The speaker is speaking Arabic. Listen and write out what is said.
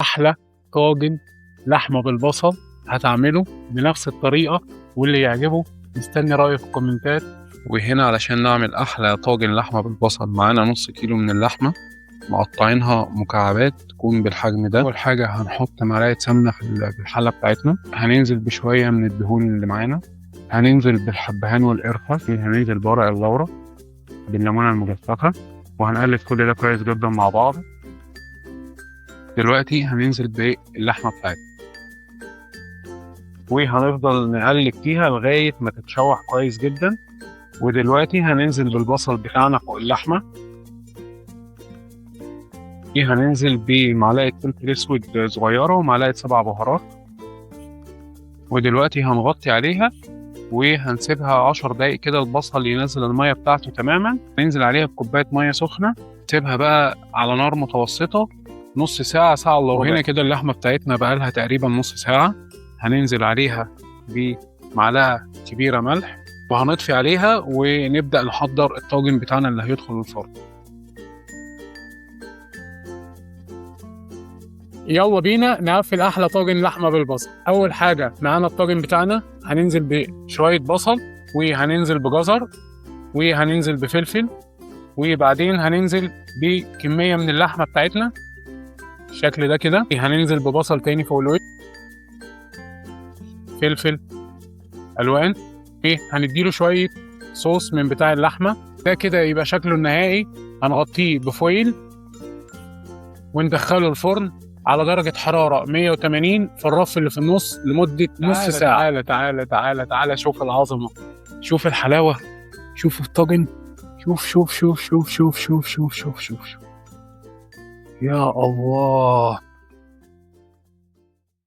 احلى طاجن لحمه بالبصل هتعمله بنفس الطريقه، واللي يعجبه مستني رايه في الكومنتات. وهنا علشان نعمل احلى طاجن لحمه بالبصل معانا نص كيلو من اللحمه مقطعينها مكعبات تكون بالحجم ده. اول حاجه هنحط معلقه سمنه في الحله بتاعتنا، هننزل بشويه من الدهون اللي معانا، هننزل بالحبهان والقرفه، هننزل بورق اللورا، بالليمونه المجففه، وهنقلب كل ده كويس جدا مع بعض. دلوقتي هننزل باللحمه بتاعتنا وهنفضل نقلب فيها لغايه ما تتشوح كويس جدا. ودلوقتي هننزل بالبصل بتاعنا فوق اللحمه، هننزل بمعلقه فلفل اسود صغيره ومعلقه 7 بهارات. ودلوقتي هنغطي عليها وهنسيبها 10 دقايق كده البصل ينزل الميه بتاعته تماما. ننزل عليها بكوبايه ميه سخنه، نسيبها بقى على نار متوسطه نص ساعه، ساعه الا ربع. هنا كده اللحمه بتاعتنا بقى لها تقريبا نص ساعه. هننزل عليها بمعلقه كبيره ملح وهنطفي عليها ونبدا نحضر الطاجن بتاعنا اللي هيدخل الفرن. يلا بينا نقفل احلى طاجن لحمه بالبصل. اول حاجه معانا الطاجن بتاعنا، هننزل بشويه بصل وهننزل بجزر وهننزل بفلفل، وبعدين هننزل بكميه من اللحمه بتاعتنا بالشكل ده كده. هننزل ببصل تاني فوق الوش، فلفل الوان، وهنديله شويه صوص من بتاع اللحمه ده كده يبقى شكله النهائي. هنغطيه بفويل وندخله الفرن على درجة حرارة 180 في الرف اللي في النص لمدة نص ساعة. تعالى تعالى تعالى تعالى، شوف العظمة، شوف الحلاوة، شوف الطاجن، شوف شوف شوف شوف شوف شوف شوف شوف شوف, شوف. يا الله.